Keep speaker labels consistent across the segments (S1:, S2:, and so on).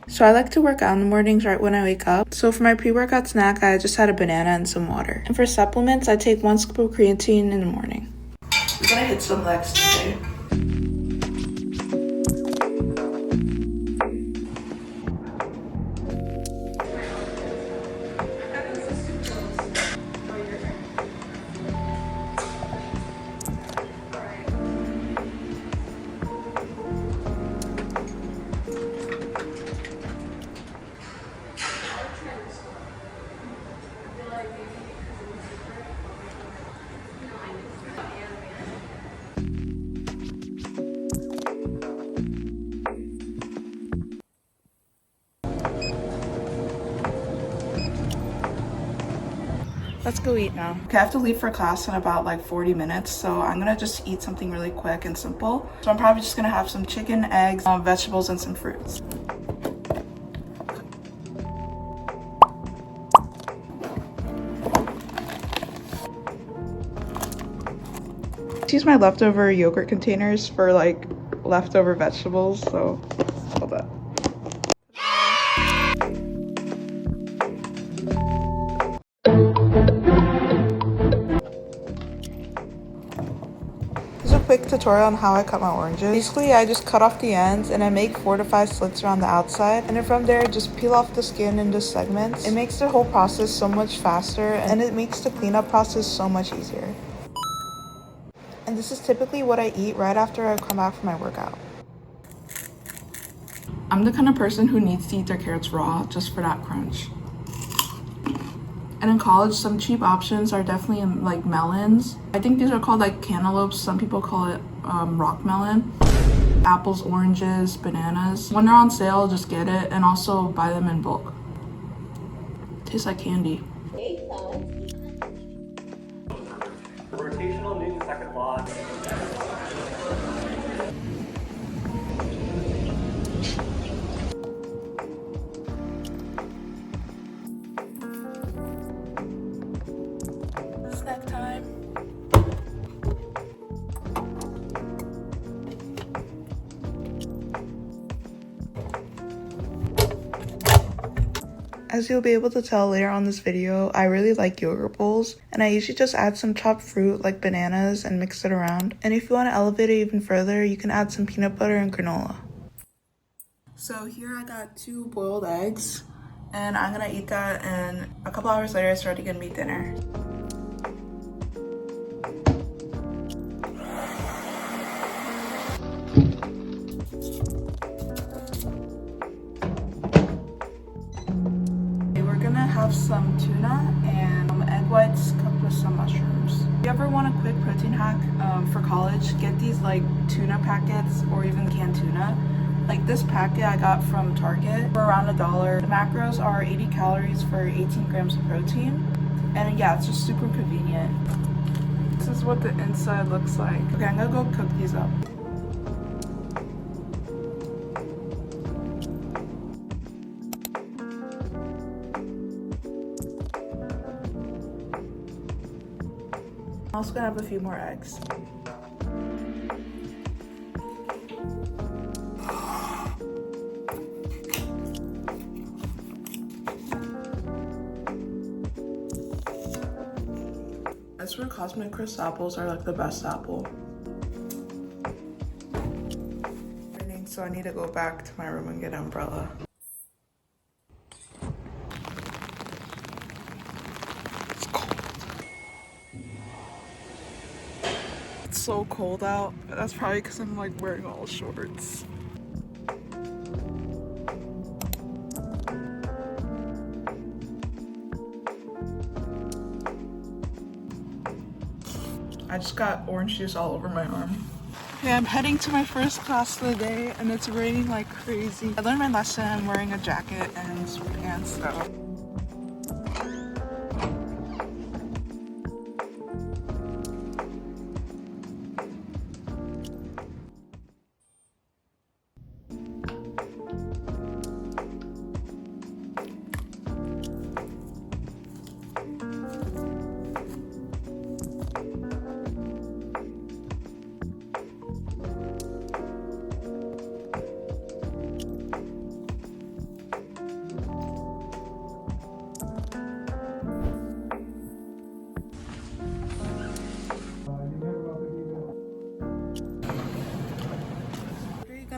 S1: So I like to work out in the mornings right when I wake up. So for my pre-workout snack, I just had a banana and some water. And for supplements, I take 1 scoop of creatine in the morning. We're gonna hit some legs today. Let's go eat now. Okay, I have to leave for class in about like 40 minutes, so I'm gonna just eat something really quick and simple. So I'm probably just gonna have some chicken, eggs, vegetables, and some fruits. Use my leftover yogurt containers for like leftover vegetables, so hold up. This is a quick tutorial on how I cut my oranges. Basically, I just cut off the ends and I make 4 to 5 slits around the outside, and then from there just peel off the skin into segments. It makes the whole process so much faster, and it makes the cleanup process so much easier. And this is typically what I eat right after I come back from my workout. I'm the kind of person who needs to eat their carrots raw just for that crunch. And in college, some cheap options are definitely like melons. I think these are called like cantaloupes. Some people call it rock melon. Apples, oranges, bananas. When they're on sale, just get it and also buy them in bulk. Tastes like candy.
S2: Rotational Newton second law.
S1: Snack time. As you'll be able to tell later on this video, I really like yogurt bowls, and I usually just add some chopped fruit like bananas and mix it around. And if you want to elevate it even further, you can add some peanut butter and granola. So here I got 2 boiled eggs, and I'm gonna eat that, and a couple hours later I started gonna make dinner. Have some tuna and egg whites cooked with some mushrooms. If you ever want a quick protein hack for college, get these like tuna packets or even canned tuna. Like this packet I got from Target for around $1. The macros are 80 calories for 18 grams of protein. And yeah, it's just super convenient. This is what the inside looks like. Okay, I'm gonna go cook these up. I'm also gonna have a few more eggs. I swear Cosmic Crisp apples are like the best apple. So I need to go back to my room and get an umbrella. It's so cold out. That's probably because I'm like wearing all shorts. I just got orange juice all over my arm. Okay, I'm heading to my first class of the day and it's raining like crazy. I learned my lesson. I'm wearing a jacket and sweatpants, so.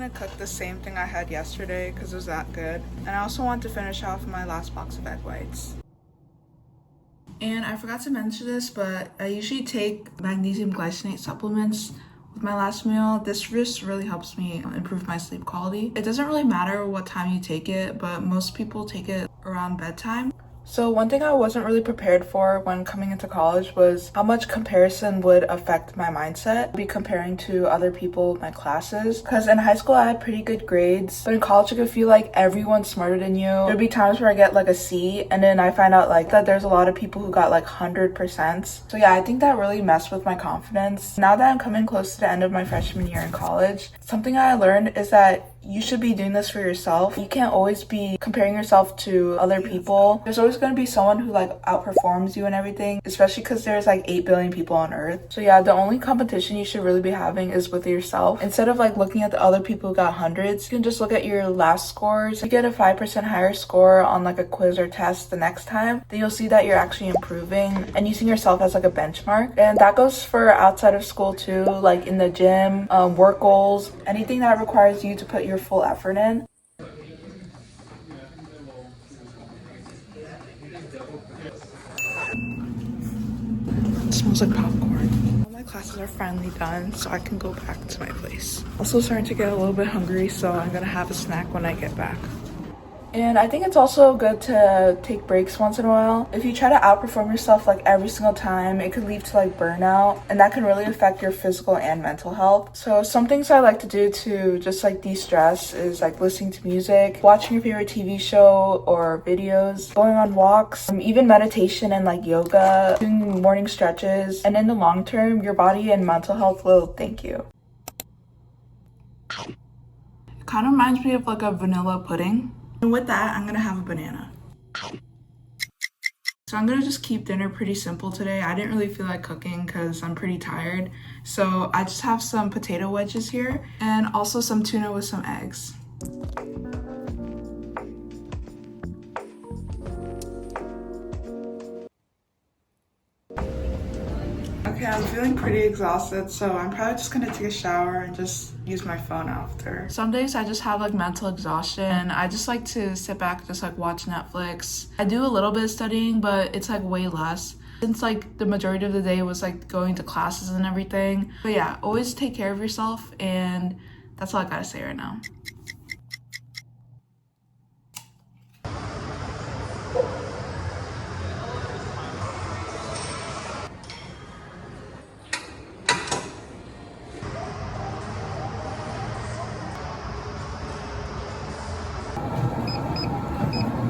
S1: gonna cook the same thing I had yesterday because it was that good. And I also want to finish off my last box of egg whites. And I forgot to mention this, but I usually take magnesium glycinate supplements with my last meal. This just really helps me improve my sleep quality. It doesn't really matter what time you take it, but most people take it around bedtime. So one thing I wasn't really prepared for when coming into college was how much comparison would affect my mindset. I'd be comparing to other people in my classes, because in high school I had pretty good grades, but in college I could feel like everyone's smarter than you. There'd be times where I get like a C, and then I find out like that there's a lot of people who got like 100%. So yeah, I think that really messed with my confidence. Now that I'm coming close to the end of my freshman year in college, something I learned is that you should be doing this for yourself. You can't always be comparing yourself to other people. There's always going to be someone who like outperforms you and everything, especially because there's like 8 billion people on earth. So yeah, the only competition you should really be having is with yourself. Instead of like looking at the other people who got hundreds, you can just look at your last scores. If you get a 5% higher score on like a quiz or test the next time, then you'll see that you're actually improving and using yourself as like a benchmark. And that goes for outside of school too, like in the gym, work goals, anything that requires you to put your full effort in. It smells like popcorn. All my classes are finally done, so I can go back to my place. Also starting to get a little bit hungry, so I'm gonna have a snack when I get back. And I think it's also good to take breaks once in a while. If you try to outperform yourself like every single time, it could lead to like burnout, and that can really affect your physical and mental health. So some things I like to do to just like de-stress is like listening to music, watching your favorite TV show or videos, going on walks, even meditation and like yoga, doing morning stretches. And in the long term, your body and mental health will thank you. It kind of reminds me of like a vanilla pudding. And with that, I'm gonna have a banana. So I'm gonna just keep dinner pretty simple today. I didn't really feel like cooking because I'm pretty tired. So I just have some potato wedges here and also some tuna with some eggs. Okay, I'm feeling pretty exhausted, so I'm probably just gonna take a shower and just use my phone after. Some days I just have like mental exhaustion. I just like to sit back and just like watch Netflix. I do a little bit of studying, but it's like way less, since like the majority of the day was like going to classes and everything. But yeah, always take care of yourself, and that's all I gotta say right now.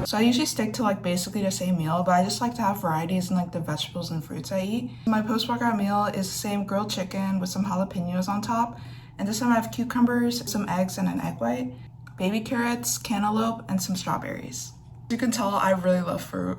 S1: So I usually stick to like basically the same meal, but I just like to have varieties in like the vegetables and fruits I eat. My post-workout meal is the same grilled chicken with some jalapenos on top. And this time I have cucumbers, some eggs, and an egg white, baby carrots, cantaloupe, and some strawberries. As you can tell, I really love fruit.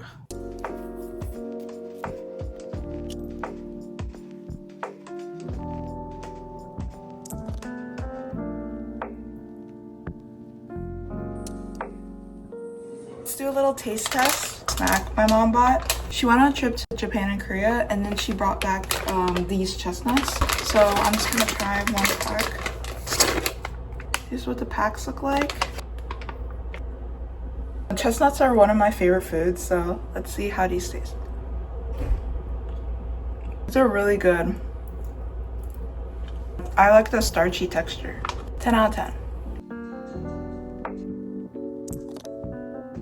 S1: Let's do a little taste test. Snack my mom bought. She went on a trip to Japan and Korea, and then she brought back these chestnuts. So I'm just gonna try one pack. Here's what the packs look like. Chestnuts are one of my favorite foods, so let's see how these taste. These are really good. I like the starchy texture. 10 out of 10.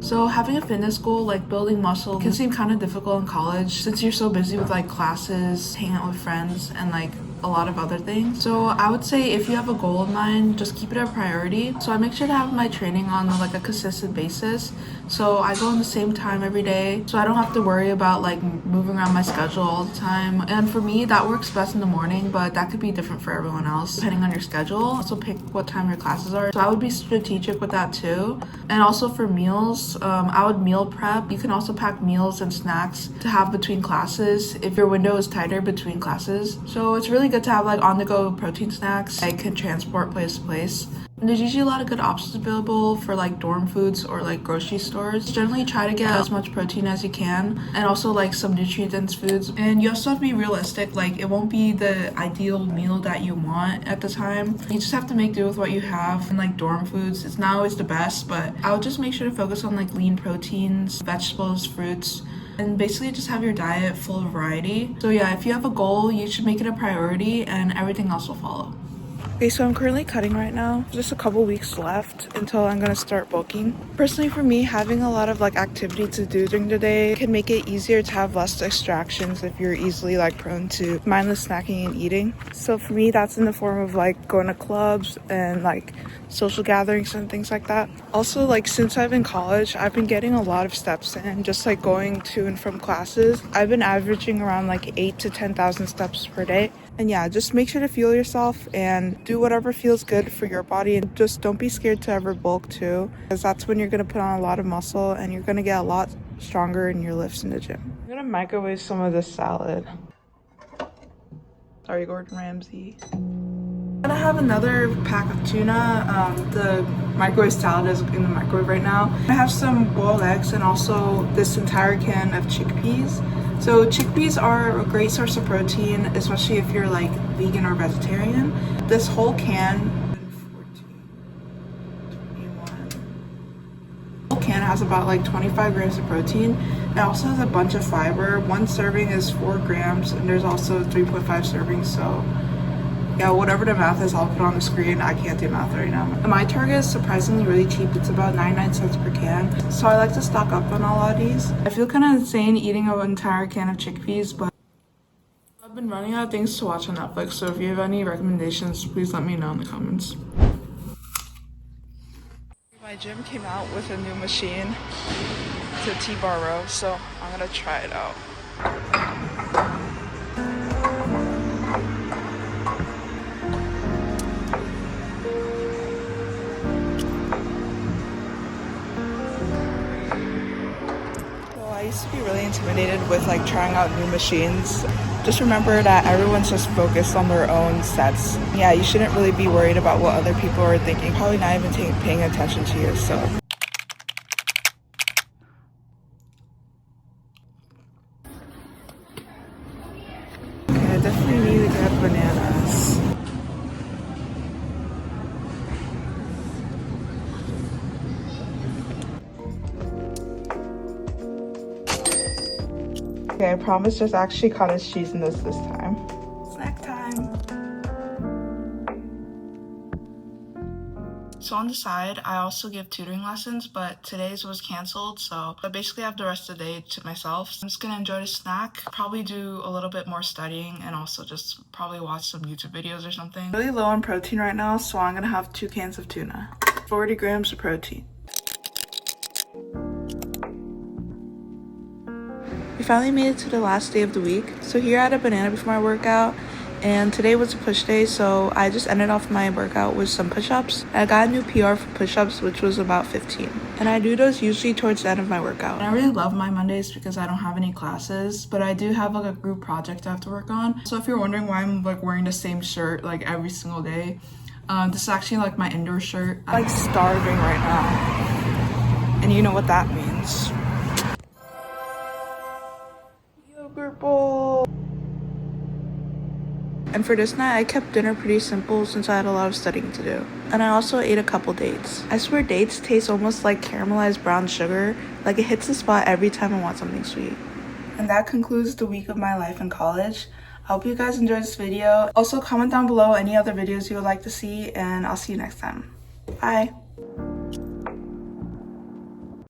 S1: So having a fitness goal like building muscle can seem kind of difficult in college since you're so busy with like classes, hanging out with friends, and like a lot of other things. So I would say if you have a goal in mind, just keep it a priority. So I make sure to have my training on like a consistent basis. So I go on the same time every day, so I don't have to worry about like moving around my schedule all the time. And for me, that works best in the morning, but that could be different for everyone else depending on your schedule. Also pick what time your classes are. So I would be strategic with that too. And also for meals, I would meal prep. You can also pack meals and snacks to have between classes if your window is tighter between classes. So it's really good to have like on-the-go protein snacks that can transport place to place. There's usually a lot of good options available for like dorm foods or like grocery stores. Generally try to get as much protein as you can, and also like some nutrient dense foods. And you also have to be realistic, like it won't be the ideal meal that you want at the time. You just have to make do with what you have. And like dorm foods, it's not always the best, but I would just make sure to focus on like lean proteins, vegetables, fruits, and basically just have your diet full of variety. So yeah, if you have a goal, you should make it a priority and everything else will follow. Okay, so I'm currently cutting right now. Just a couple weeks left until I'm gonna start bulking. Personally, for me, having a lot of like activity to do during the day can make it easier to have less distractions if you're easily like prone to mindless snacking and eating. So for me, that's in the form of like going to clubs and like social gatherings and things like that. Also, like since I've been in college, I've been getting a lot of steps in, just like going to and from classes. I've been averaging around like 8,000 to 10,000 steps per day. And yeah, just make sure to fuel yourself and do whatever feels good for your body, and just don't be scared to ever bulk too, because that's when you're going to put on a lot of muscle and you're going to get a lot stronger in your lifts in the gym. I'm going to microwave some of this salad. Sorry, Gordon Ramsay. I'm gonna have another pack of tuna. The microwave salad is in the microwave right now. I have some boiled eggs and also this entire can of chickpeas. So chickpeas are a great source of protein, especially if you're like vegan or vegetarian. This whole can, 21. The whole can has about like 25 grams of protein. It also has a bunch of fiber. One serving is 4 grams and there's also 3.5 servings. So yeah, whatever the math is, I'll put on the screen. I can't do math right now. My Target is surprisingly really cheap. It's about 99 cents per can. So I like to stock up on a lot of these. I feel kind of insane eating an entire can of chickpeas, but I've been running out of things to watch on Netflix. So if you have any recommendations, please let me know in the comments. My gym came out with a new machine. It's a T-bar row, so I'm gonna try it out. I used to be really intimidated with like trying out new machines. Just remember that everyone's just focused on their own sets. Yeah, you shouldn't really be worried about what other people are thinking. Probably not even paying attention to yourself. Okay, I definitely need to get bananas. Okay, I promise there's actually cottage cheese in this time. Snack time. So on the side, I also give tutoring lessons, but today's was canceled, so I basically have the rest of the day to myself. I'm just gonna enjoy the snack, probably do a little bit more studying, and also just probably watch some YouTube videos or something. Really low on protein right now, so I'm gonna have 2 cans of tuna. 40 grams of protein. We finally made it to the last day of the week. So here I had a banana before my workout, and today was a push day, so I just ended off my workout with some push-ups. I got a new PR for push-ups, which was about 15. And I do those usually towards the end of my workout. And I really love my Mondays because I don't have any classes, but I do have like a group project I have to work on. So if you're wondering why I'm like wearing the same shirt like every single day, this is actually like my indoor shirt. I'm like starving right now, and you know what that means. Yogurt bowl. And for this night, I kept dinner pretty simple since I had a lot of studying to do. And I also ate a couple dates. I swear dates taste almost like caramelized brown sugar. Like it hits the spot every time I want something sweet. And that concludes the week of my life in college. I hope you guys enjoyed this video. Also comment down below any other videos you would like to see, and I'll see you next time. Bye.